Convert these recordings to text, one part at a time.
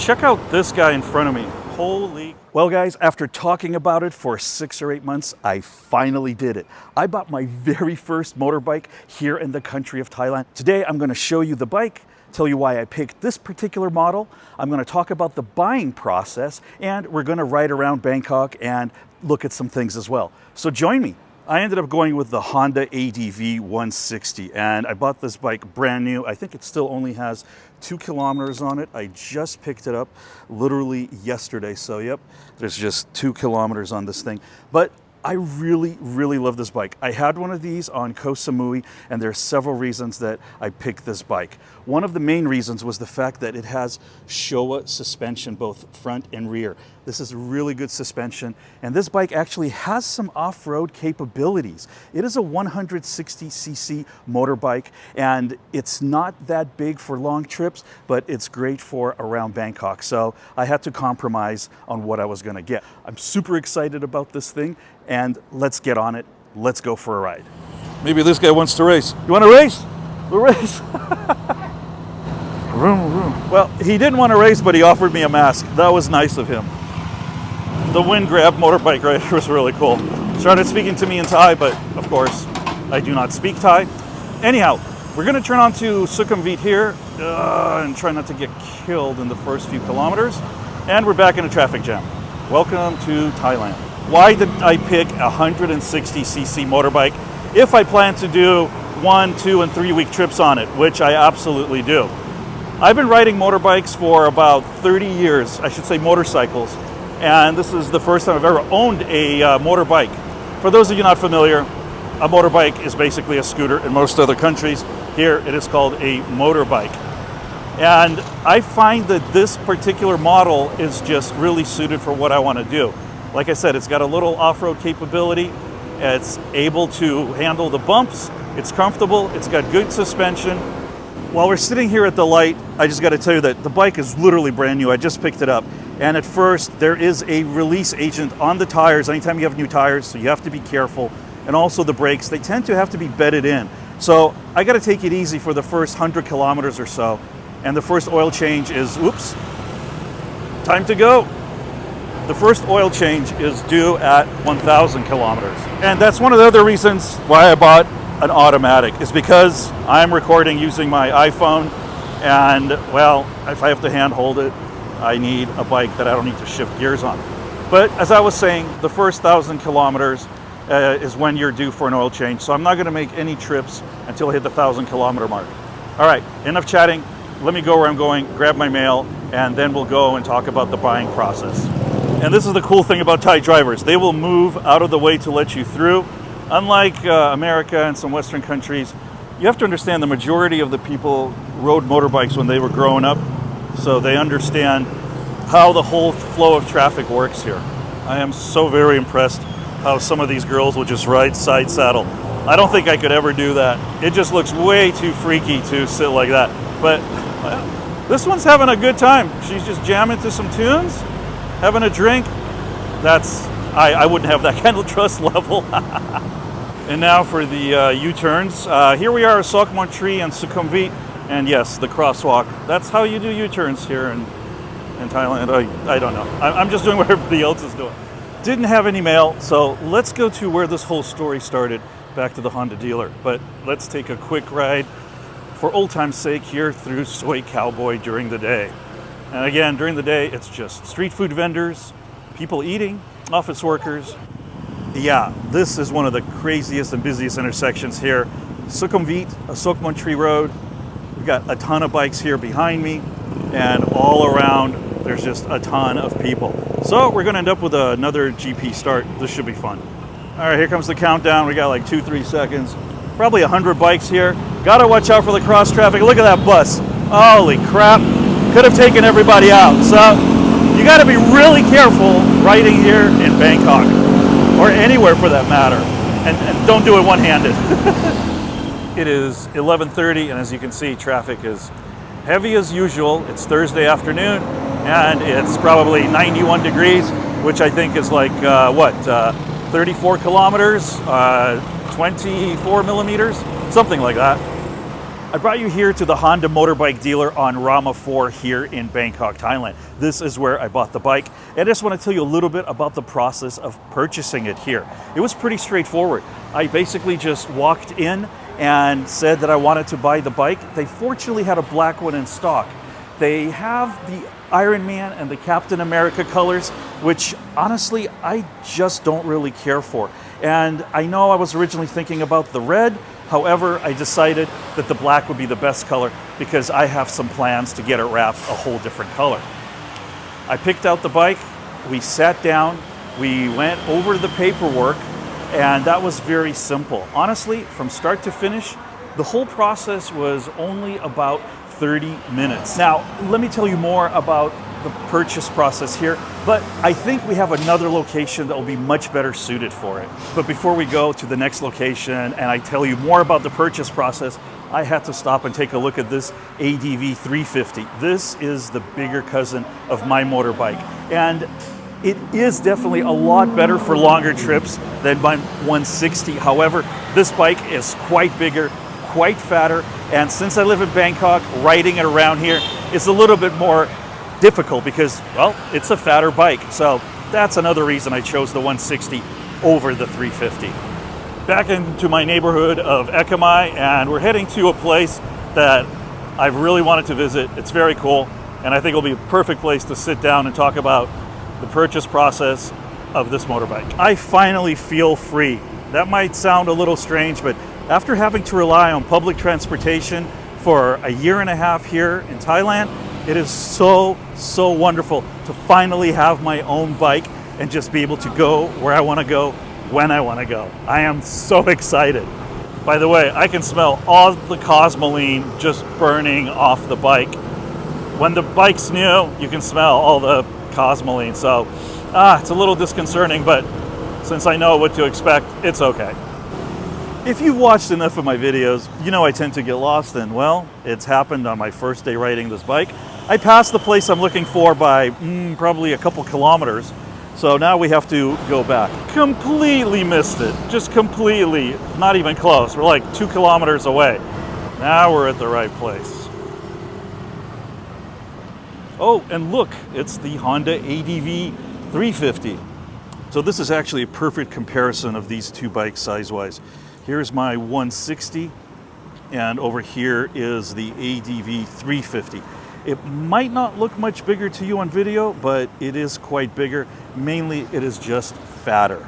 check out this guy in front of me. Holy. Well guys, after talking about it for 6 or 8 months, I finally did it. I bought my very first motorbike here in the country of Thailand. Today I'm going to show you the bike, tell you why I picked this particular model. I'm going to talk about the buying process, and we're going to ride around Bangkok and look at some things as well. So join me. I ended up going with the Honda ADV 160, and I bought this bike brand new. I think it still only has 2 kilometers on it. I just picked it up literally yesterday. So yep, there's just 2 kilometers on this thing. But I really, really love this bike. I had one of these on Koh Samui, and there are several reasons that I picked this bike. One of the main reasons was the fact that it has Showa suspension, both front and rear. This is really good suspension, and this bike actually has some off-road capabilities. It is a 160cc motorbike, and it's not that big for long trips, but it's great for around Bangkok. So I had to compromise on what I was gonna get. I'm super excited about this thing, and let's get on it. Let's go for a ride. Maybe this guy wants to race. You want to race? We'll race. Vroom, vroom. Well, he didn't want to race, but he offered me a mask. That was nice of him. The wind grab motorbike rider was really cool. Started speaking to me in Thai, but of course, I do not speak Thai. Anyhow, we're going to turn on to Sukhumvit here and try not to get killed in the first few kilometers. And we're back in a traffic jam. Welcome to Thailand. Why did I pick a 160cc motorbike if I plan to do 1, 2, and 3 week trips on it, which I absolutely do? I've been riding motorbikes for about 30 years, I should say motorcycles, and this is the first time I've ever owned a motorbike. For those of you not familiar, a motorbike is basically a scooter in most other countries. Here it is called a motorbike. And I find that this particular model is just really suited for what I want to do. Like I said, it's got a little off-road capability. It's able to handle the bumps. It's comfortable. It's got good suspension. While we're sitting here at the light, I just got to tell you that the bike is literally brand new. I just picked it up. And at first, there is a release agent on the tires anytime you have new tires, so you have to be careful. And also the brakes, they tend to have to be bedded in. So I got to take it easy for the first 100 kilometers or so. And the first oil change is, oops, time to go. The first oil change is due at 1,000 kilometers. And that's one of the other reasons why I bought an automatic, is because I'm recording using my iPhone, and well, if I have to hand hold it, I need a bike that I don't need to shift gears on. But as I was saying, the first 1,000 kilometers is when you're due for an oil change. So I'm not gonna make any trips until I hit the 1,000 kilometer mark. All right, enough chatting. Let me go where I'm going, grab my mail, and then we'll go and talk about the buying process. And this is the cool thing about Thai drivers. They will move out of the way to let you through. Unlike America and some Western countries, you have to understand the majority of the people rode motorbikes when they were growing up, so they understand how the whole flow of traffic works here. I am so very impressed how some of these girls will just ride side saddle. I don't think I could ever do that. It just looks way too freaky to sit like that. But this one's having a good time. She's just jamming to some tunes, having a drink. I wouldn't have that kind of trust level. And now for the U-turns. Here we are at Sok Montri and Sukhumvit. And yes, the crosswalk. That's how you do U-turns here in Thailand. I don't know. I'm just doing what everybody else is doing. Didn't have any mail, so let's go to where this whole story started, back to the Honda dealer. But let's take a quick ride for old time's sake here through Soy Cowboy during the day. And again, during the day, it's just street food vendors, people eating, office workers. Yeah, this is one of the craziest and busiest intersections here. Sukhumvit, Sok Montri Road. We've got a ton of bikes here behind me, and all around, there's just a ton of people. So we're gonna end up with another GP start. This should be fun. All right, here comes the countdown. We got like 2-3 seconds. Probably 100 bikes here. Gotta watch out for the cross traffic. Look at that bus. Holy crap. Could have taken everybody out. So you gotta be really careful riding here in Bangkok, or anywhere for that matter. And don't do it one-handed. It is 11:30, and as you can see, traffic is heavy as usual. It's Thursday afternoon, and it's probably 91 degrees, which I think is like, 34 kilometers, 24 millimeters, something like that. I brought you here to the Honda motorbike dealer on Rama 4 here in Bangkok, Thailand. This is where I bought the bike, and I just want to tell you a little bit about the process of purchasing it here. It was pretty straightforward. I basically just walked in and said that I wanted to buy the bike. They fortunately had a black one in stock. They have the Iron Man and the Captain America colors, which honestly I just don't really care for. And I know I was originally thinking about the red. However, I decided that the black would be the best color because I have some plans to get it wrapped a whole different color. I picked out the bike, we sat down, we went over the paperwork, and that was very simple. Honestly, from start to finish, the whole process was only about 30 minutes. Now, let me tell you more about the purchase process here, but I think we have another location that will be much better suited for it. But before we go to the next location and I tell you more about the purchase process, I had to stop and take a look at this ADV 350. This is the bigger cousin of my motorbike, and it is definitely a lot better for longer trips than my 160. However, this bike is quite bigger, quite fatter, and since I live in Bangkok, riding it around here is a little bit more difficult because, well, it's a fatter bike. So that's another reason I chose the 160 over the 350. Back into my neighborhood of Ekamai, and we're heading to a place that I've really wanted to visit. It's very cool, and I think it'll be a perfect place to sit down and talk about the purchase process of this motorbike. I finally feel free. That might sound a little strange, but after having to rely on public transportation for a year and a half here in Thailand, it is so wonderful to finally have my own bike and just be able to go where I want to go, when I want to go. I am so excited. By the way, I can smell all the cosmoline just burning off the bike. When the bike's new, you can smell all the cosmoline. So it's a little disconcerting, but since I know what to expect, it's okay. If you've watched enough of my videos, you know I tend to get lost, and well, it's happened on my first day riding this bike. I passed the place I'm looking for by probably a couple kilometers, so now we have to go back. Completely missed it, just completely, not even close. We're like 2 kilometers away. Now we're at the right place. Oh, and look, it's the Honda ADV 350. So this is actually a perfect comparison of these two bikes size-wise. Here's my 160, and over here is the ADV 350. It might not look much bigger to you on video, but it is quite bigger. Mainly, it is just fatter.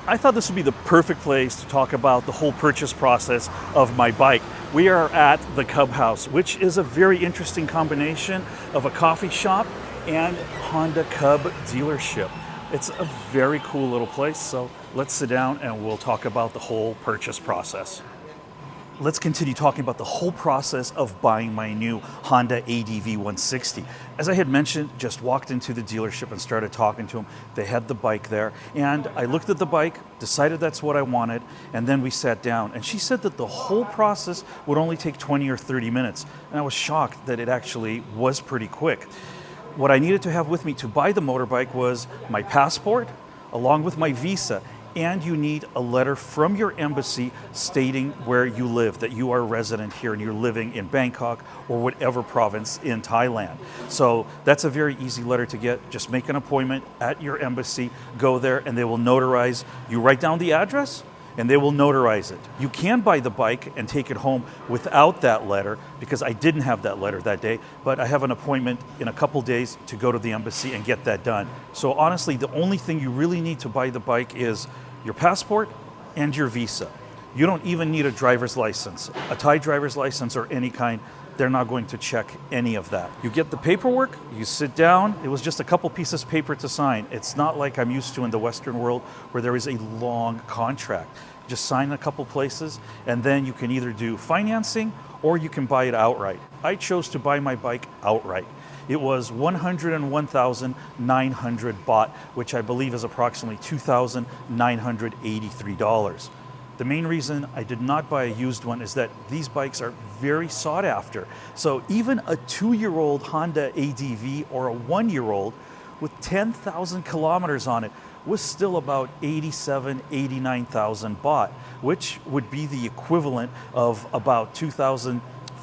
I thought this would be the perfect place to talk about the whole purchase process of my bike. We are at the CUB House, which is a very interesting combination of a coffee shop and Honda CUB dealership. It's a very cool little place, so let's sit down and we'll talk about the whole purchase process. Let's continue talking about the whole process of buying my new Honda ADV 160. As I had mentioned, just walked into the dealership and started talking to them. They had the bike there, and I looked at the bike, decided that's what I wanted, and then we sat down. And she said that the whole process would only take 20 or 30 minutes. And I was shocked that it actually was pretty quick. What I needed to have with me to buy the motorbike was my passport, along with my visa, and you need a letter from your embassy stating where you live, that you are a resident here and you're living in Bangkok or whatever province in Thailand. So that's a very easy letter to get. Just make an appointment at your embassy, go there, and they will notarize. You write down the address, and they will notarize it. You can buy the bike and take it home without that letter, because I didn't have that letter that day, but I have an appointment in a couple days to go to the embassy and get that done. So honestly, the only thing you really need to buy the bike is your passport and your visa. You don't even need a driver's license. A Thai driver's license or any kind, they're not going to check any of that. You get the paperwork, you sit down, it was just a couple pieces of paper to sign. It's not like I'm used to in the Western world where there is a long contract. Just sign a couple places, and then you can either do financing or you can buy it outright. I chose to buy my bike outright. It was 101,900 baht, which I believe is approximately $2,983. The main reason I did not buy a used one is that these bikes are very sought after. So even a 2-year-old Honda ADV or a 1-year-old with 10,000 kilometers on it was still about 89,000 baht, which would be the equivalent of about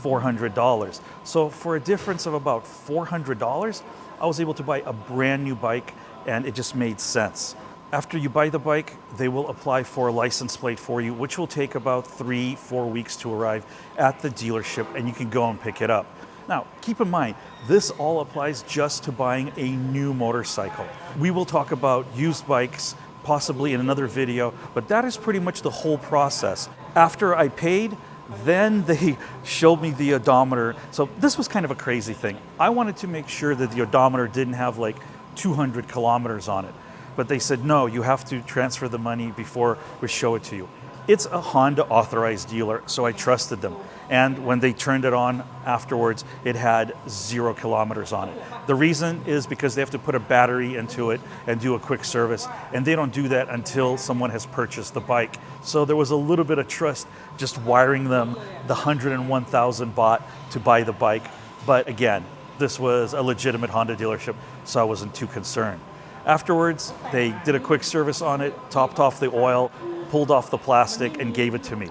$400. So for a difference of about $400, I was able to buy a brand new bike, and it just made sense. After you buy the bike, they will apply for a license plate for you, which will take about 3-4 weeks to arrive at the dealership, and you can go and pick it up. Now, keep in mind, this all applies just to buying a new motorcycle. We will talk about used bikes possibly in another video, but that is pretty much the whole process. After I paid, then they showed me the odometer. So this was kind of a crazy thing. I wanted to make sure that the odometer didn't have like 200 kilometers on it. But they said, no, you have to transfer the money before we show it to you. It's a Honda authorized dealer, so I trusted them. And when they turned it on afterwards, it had 0 kilometers on it. The reason is because they have to put a battery into it and do a quick service, and they don't do that until someone has purchased the bike. So there was a little bit of trust just wiring them the 101,000 baht to buy the bike. But again, this was a legitimate Honda dealership, so I wasn't too concerned. Afterwards, they did a quick service on it, topped off the oil, pulled off the plastic, and gave it to me.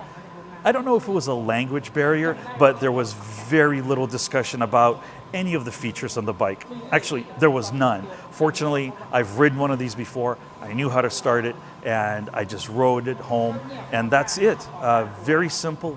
I don't know if it was a language barrier, but there was very little discussion about any of the features on the bike. Actually, there was none. Fortunately, I've ridden one of these before. I knew how to start it, and I just rode it home, and that's it. Very simple,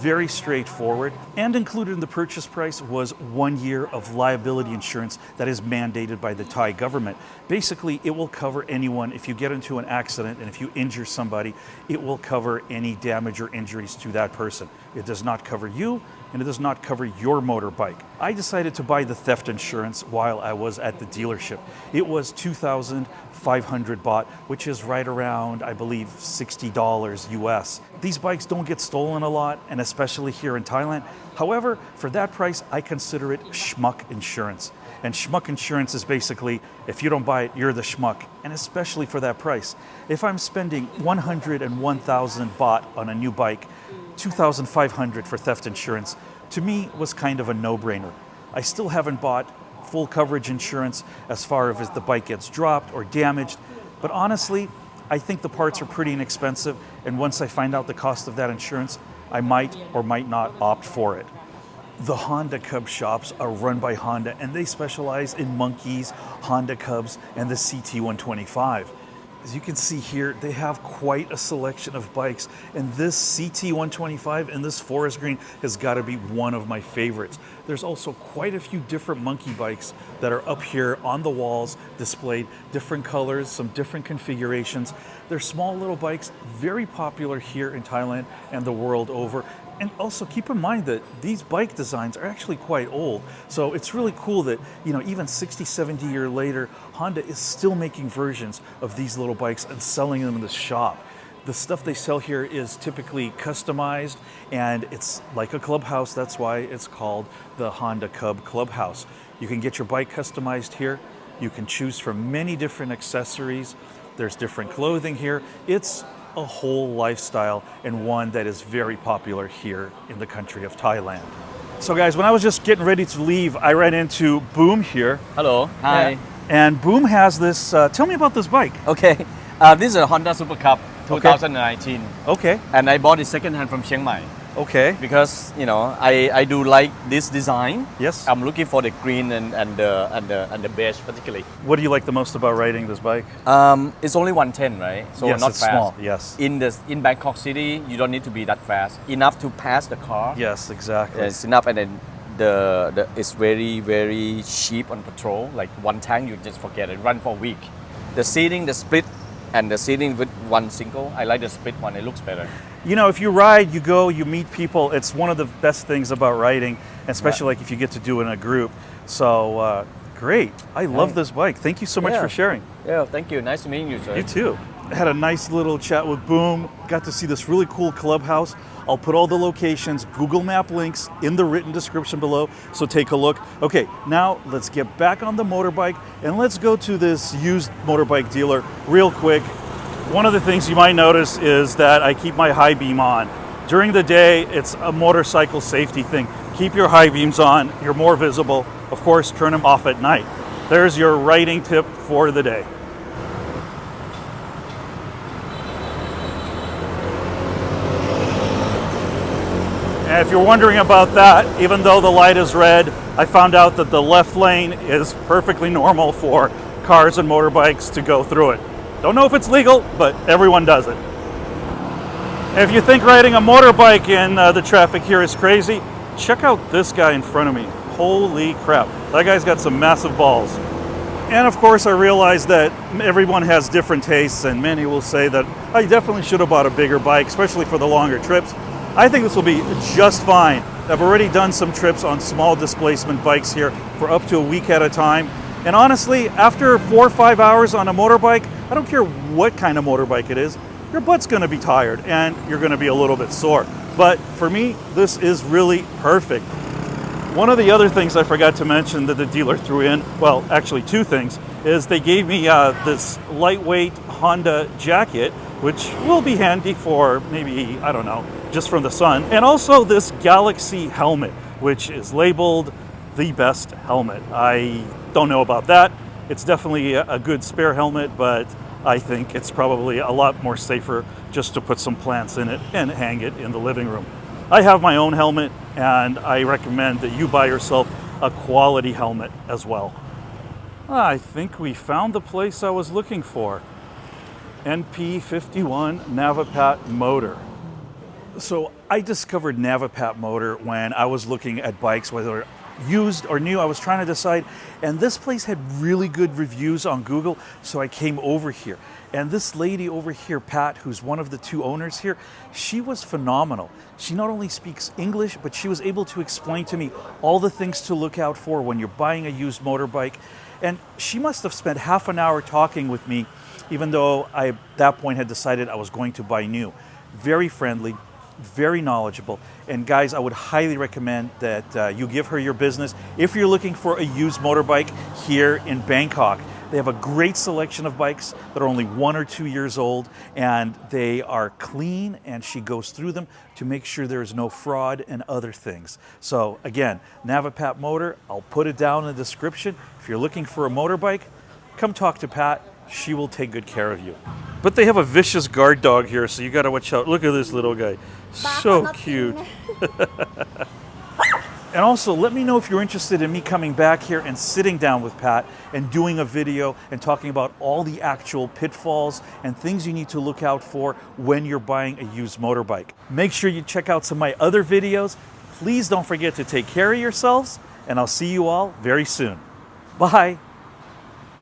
very straightforward, and included in the purchase price was 1 year of liability insurance that is mandated by the Thai government. Basically, it will cover anyone if you get into an accident, and if you injure somebody, it will cover any damage or injuries to that person. It does not cover you, and it does not cover your motorbike. I decided to buy the theft insurance while I was at the dealership. It was 2,500 baht, which is right around, I believe, $60 US. These bikes don't get stolen a lot, and especially here in Thailand. However, for that price, I consider it schmuck insurance. And schmuck insurance is basically, if you don't buy it, you're the schmuck, and especially for that price. If I'm spending 101,000 baht on a new bike, 2,500 for theft insurance, to me was kind of a no-brainer. I still haven't bought full coverage insurance as far as if the bike gets dropped or damaged, but honestly, I think the parts are pretty inexpensive, and once I find out the cost of that insurance, I might or might not opt for it. The Honda CUB shops are run by Honda, and they specialize in monkeys, Honda CUBs, and the CT125. As you can see here, they have quite a selection of bikes, and this CT125 in this forest green has got to be one of my favorites. There's also quite a few different monkey bikes that are up here on the walls displayed, different colors, some different configurations. They're small little bikes, very popular here in Thailand and the world over. And also keep in mind that these bike designs are actually quite old. So it's really cool that, even 60, 70 years later, Honda is still making versions of these little bikes and selling them in the shop. The stuff they sell here is typically customized, and it's like a clubhouse. That's why it's called the Honda CUB House. You can get your bike customized here. You can choose from many different accessories. There's different clothing here. It's a whole lifestyle, and one that is very popular here in the country of Thailand. So guys, when I was just getting ready to leave, I ran into Boom here. Hello. Hi. And Boom has this, tell me about this bike. Okay. This is a Honda Super Cup 2019. Okay. And I bought it secondhand from Chiang Mai. Okay. Because I do like this design. Yes. I'm looking for the green and the beige particularly. What do you like the most about riding this bike? It's only 110, right? So yes, not it's fast. small. Yes. In Bangkok City, you don't need to be that fast. Enough to pass the car. Yes, exactly. It's enough, and then it's very, very cheap on petrol. Like one tank, you just forget it. Run for a week. The seating, the split, and the seating with one single. I like the split one. It looks better. If you ride, you go, you meet people. It's one of the best things about riding, especially like if you get to do it in a group. So great. I love this bike. Thank you so much for sharing. Yeah, thank you. Nice meeting you, sir. You too. I had a nice little chat with Boom. Got to see this really cool clubhouse. I'll put all the locations, Google Map links in the written description below, so take a look. Okay, now let's get back on the motorbike and let's go to this used motorbike dealer real quick. One of the things you might notice is that I keep my high beam on. During the day, it's a motorcycle safety thing. Keep your high beams on, you're more visible. Of course, turn them off at night. There's your riding tip for the day. And if you're wondering about that, even though the light is red, I found out that the left lane is perfectly normal for cars and motorbikes to go through it. Don't know if it's legal, but everyone does it. And if you think riding a motorbike in the traffic here is crazy, check out this guy in front of me. Holy crap, that guy's got some massive balls. And of course I realize that everyone has different tastes, and many will say that I definitely should have bought a bigger bike, especially for the longer trips. I think this will be just fine. I've already done some trips on small displacement bikes here for up to a week at a time. And honestly, after 4 or 5 hours on a motorbike, I don't care what kind of motorbike it is, your butt's gonna be tired and you're gonna be a little bit sore. But for me, this is really perfect. One of the other things I forgot to mention that the dealer threw in, well, actually 2 things, is they gave me this lightweight Honda jacket, which will be handy for maybe, I don't know, just from the sun. And also this Galaxy helmet, which is labeled the best helmet. I don't know about that. It's definitely a good spare helmet, but I think it's probably a lot more safer just to put some plants in it and hang it in the living room. I have my own helmet, and I recommend that you buy yourself a quality helmet as well. I think we found the place I was looking for. NP51 Navipat motor. So I discovered Navipat motor when I was looking at bikes, whether used or new. I was trying to decide, and this place had really good reviews on Google, so I came over here. And this lady over here, Pat, who's one of the 2 owners here, she was phenomenal. She not only speaks English, but she was able to explain to me all the things to look out for when you're buying a used motorbike. And she must have spent half an hour talking with me, even though I, at that point, had decided I was going to buy new. Very friendly, very knowledgeable. And guys, I would highly recommend that you give her your business if you're looking for a used motorbike here in Bangkok. They have a great selection of bikes that are only 1 or 2 years old, and they are clean, and she goes through them to make sure there's no fraud and other things. So again, Navipat Motor, I'll put it down in the description. If you're looking for a motorbike, come talk to Pat. She will take good care of you. But they have a vicious guard dog here, so you gotta watch out. Look at this little guy. So cute. And also, let me know if you're interested in me coming back here and sitting down with Pat and doing a video and talking about all the actual pitfalls and things you need to look out for when you're buying a used motorbike. Make sure you check out some of my other videos. Please don't forget to take care of yourselves, and I'll see you all very soon. Bye.